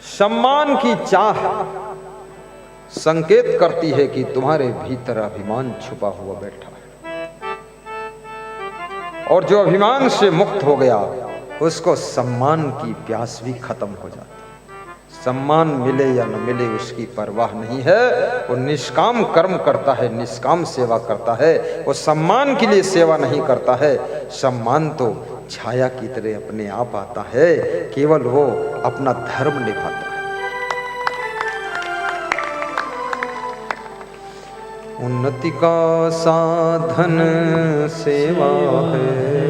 सम्मान की चाह संकेत करती है कि तुम्हारे भीतर अभिमान छुपा हुआ बैठा है, और जो अभिमान से मुक्त हो गया उसको सम्मान की प्यास भी खत्म हो जाती है। सम्मान मिले या न मिले उसकी परवाह नहीं है, वो निष्काम कर्म करता है, निष्काम सेवा करता है। वो सम्मान के लिए सेवा नहीं करता है, सम्मान तो छाया की तरह अपने आप आता है, केवल वो अपना धर्म निभाता है। उन्नति का साधन सेवा है,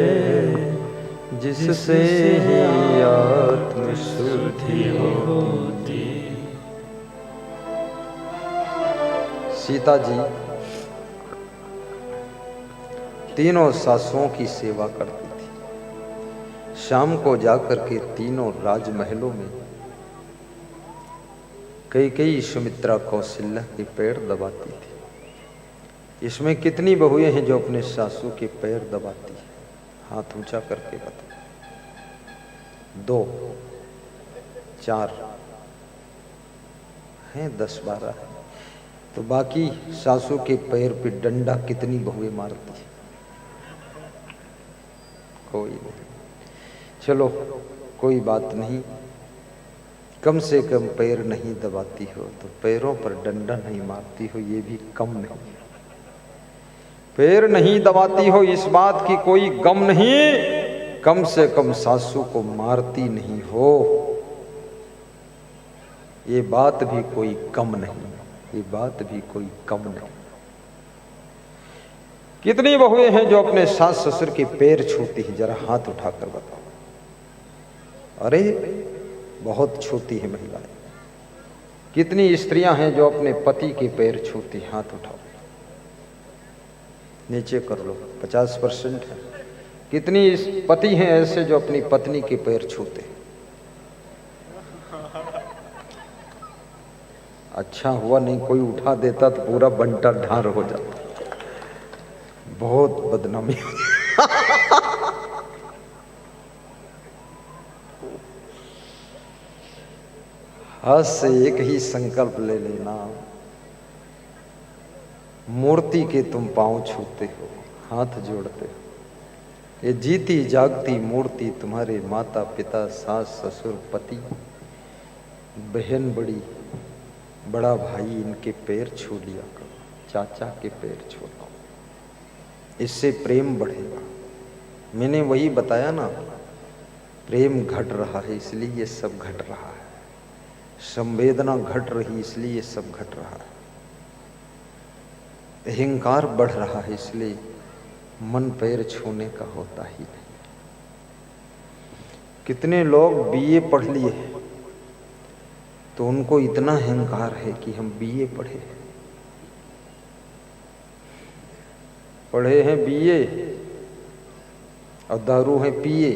जिससे ही आत्म शुद्धि होती। सीता जी तीनों सासुओं की सेवा करती थी। शाम को जाकर के तीनों राजमहलों में कैकेयी, सुमित्रा, कौशल्या के पैर दबाती थी। इसमें कितनी बहुएं हैं जो अपने सासू के पैर दबाती है? हाथ ऊंचा करके बता। 2, 4 हैं, 10-12 है। तो बाकी सासू के पैर पे डंडा कितनी बहुएं मारती है? कोई नहीं। चलो कोई बात नहीं, कम से कम पैर नहीं दबाती हो तो पैरों पर डंडा नहीं मारती हो, ये भी कम नहीं। पैर नहीं दबाती हो इस बात की कोई गम नहीं, कम से कम सासू को मारती नहीं हो ये बात भी कोई कम नहीं, ये बात भी कोई कम नहीं। कितनी बहुएं हैं जो अपने सास ससुर के पैर छूती हैं? जरा हाथ उठाकर बताओ। अरे बहुत छूती है महिलाएं। कितनी स्त्रियां हैं जो अपने पति के पैर छूती? हाथ उठाओ, नीचे कर लो। 50% है। कितनी पति हैं ऐसे जो अपनी पत्नी के पैर छूते? अच्छा हुआ नहीं कोई उठा देता तो पूरा बंटा ढार हो जाता, बहुत बदनामी। आज से एक ही संकल्प ले लेना, मूर्ति के तुम पांव छूते हो, हाथ जोड़ते हो। ये जीती जागती मूर्ति तुम्हारे माता पिता, सास ससुर, पति, बहन, बड़ी, बड़ा भाई, इनके पैर छू लिया करो, चाचा के पैर छू। इससे प्रेम बढ़ेगा। मैंने वही बताया ना, प्रेम घट रहा है इसलिए ये सब घट रहा है, संवेदना घट रही इसलिए ये सब घट रहा है, अहंकार बढ़ रहा है इसलिए मन पैर छूने का होता ही नहीं। कितने लोग बीए पढ़ लिए तो उनको इतना अहंकार है कि हम बीए पढ़े हैं बीए और दारू है पिए।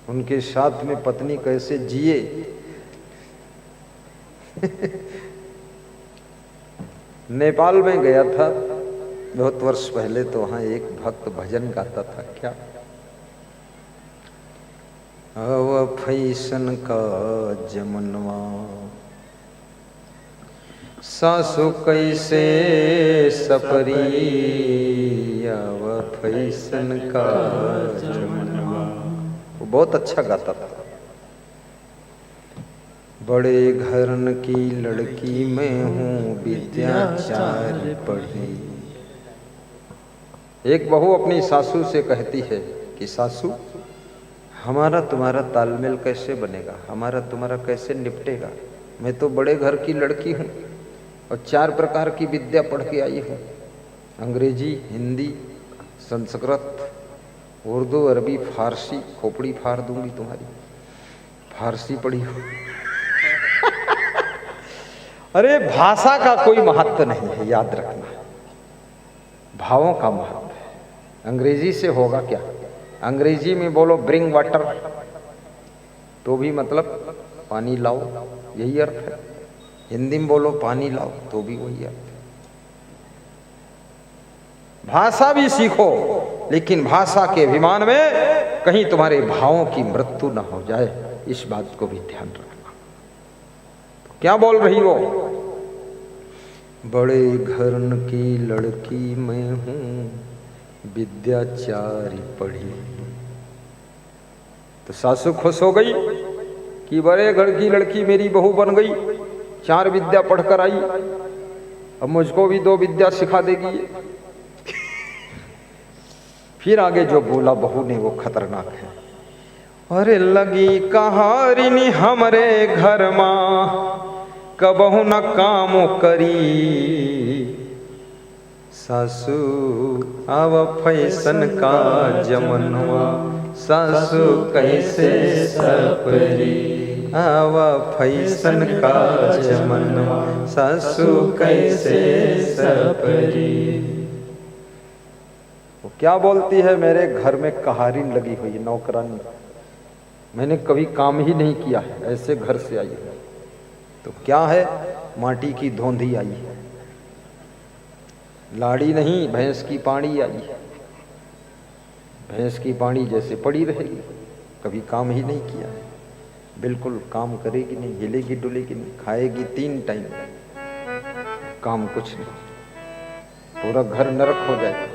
उनके साथ में पत्नी कैसे जिए। नेपाल में गया था बहुत वर्ष पहले, तो वहां एक भक्त भजन गाता था। क्या? अव फैसन का जमनवा, सासु कैसे सपरी, अव फैसन का जमनवा। वो बहुत अच्छा गाता था। बड़े घरन की लड़की मैं हूँ, विद्याचार पढ़ी। एक बहू अपनी सासू से कहती है कि सासू, हमारा तुम्हारा तालमेल कैसे बनेगा, हमारा तुम्हारा कैसे निपटेगा? मैं तो बड़े घर की लड़की हूँ और 4 प्रकार की विद्या पढ़ के आई हूँ, अंग्रेजी, हिंदी, संस्कृत, उर्दू, अरबी, फारसी। खोपड़ी फाड़ दूंगी तुम्हारी, फारसी पढ़ी हो। अरे भाषा का कोई महत्व नहीं है, याद रखना, भावों का महत्व है। अंग्रेजी से होगा क्या? अंग्रेजी में बोलो ब्रिंग वाटर तो भी मतलब पानी लाओ, यही अर्थ है। हिंदी में बोलो पानी लाओ तो भी वही अर्थ है। भाषा भी सीखो, लेकिन भाषा के अभिमान में कहीं तुम्हारे भावों की मृत्यु न हो जाए, इस बात को भी ध्यान रखना। तो क्या बोल रही हो? बड़े घरन की लड़की मैं हूं, विद्याचारी पढ़ी। तो सासू खुश हो गई कि बड़े घर की लड़की मेरी बहू बन गई, 4 विद्या पढ़कर आई, अब मुझको भी 2 विद्या सिखा देगी। फिर आगे जो बोला बहू ने वो खतरनाक है। अरे लगी कहारिनी हमरे घर मां, कबहू न काम करी, सासू आव फैशन का जमनवा, सासू कैसे सपरी, आवा फैशन का जमनवा, सासू कैसे सपरी। वो क्या बोलती है, मेरे घर में कहारिन लगी हुई है, नौकरानी, मैंने कभी काम ही नहीं किया है, ऐसे घर से आई है। तो क्या है, माटी की धोंधी आई है, लाड़ी नहीं भैंस की पानी आई है। भैंस की पानी जैसे पड़ी रहेगी, कभी काम ही नहीं किया है, बिल्कुल काम करेगी नहीं, हिलेगी डुलेगी नहीं, खाएगी 3 टाइम, काम कुछ नहीं, पूरा घर नरक हो जाएगा।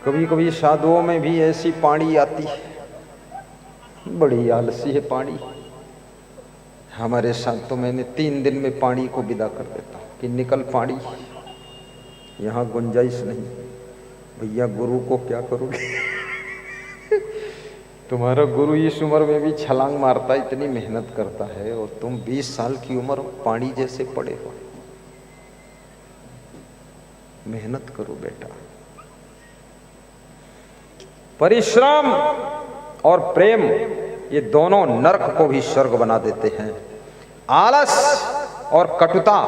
कभी कभी शादियों में भी ऐसी पानी आती है, बड़ी आलसी है पानी। हमारे साथ तो मैंने 3 दिन में पानी को विदा कर देता हूँ कि निकल पानी, यहाँ गुंजाइश नहीं। भैया गुरु को क्या करोगे? तुम्हारा गुरु इस उम्र में भी छलांग मारता है, इतनी मेहनत करता है, और तुम 20 साल की उम्र पानी जैसे पड़े हो। मेहनत करो बेटा। परिश्रम और प्रेम ये दोनों नरक को भी स्वर्ग बना देते हैं। आलस और कटुता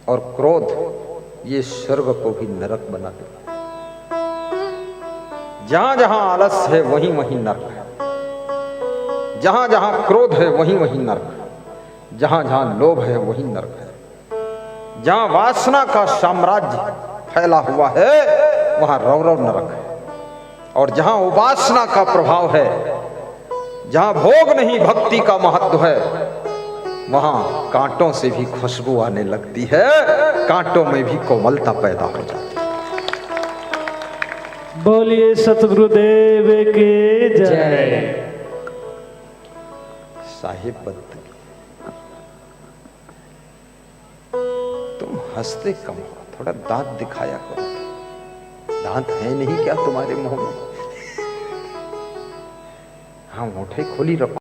और क्रोध ये स्वर्ग को भी नरक बना देते हैं। जहां जहां आलस है वहीं वहीं नरक है, जहां जहां क्रोध है वहीं वहीं नरक है, जहां जहां लोभ है वहीं नरक है, जहां वासना का साम्राज्य फैला हुआ है वहां रौरव नरक है, और जहां उपासना का प्रभाव है, जहां भोग नहीं भक्ति का महत्व है, वहां कांटों से भी खुशबू आने लगती है, कांटों में भी कोमलता पैदा हो जाती है। बोलिए सतगुरुदेव के जय। साहिब बंद, तुम हंसते कम हो, थोड़ा दांत दिखाया करो। दांत है नहीं क्या तुम्हारे मुंह में? हाँ, होठे खोली रखो।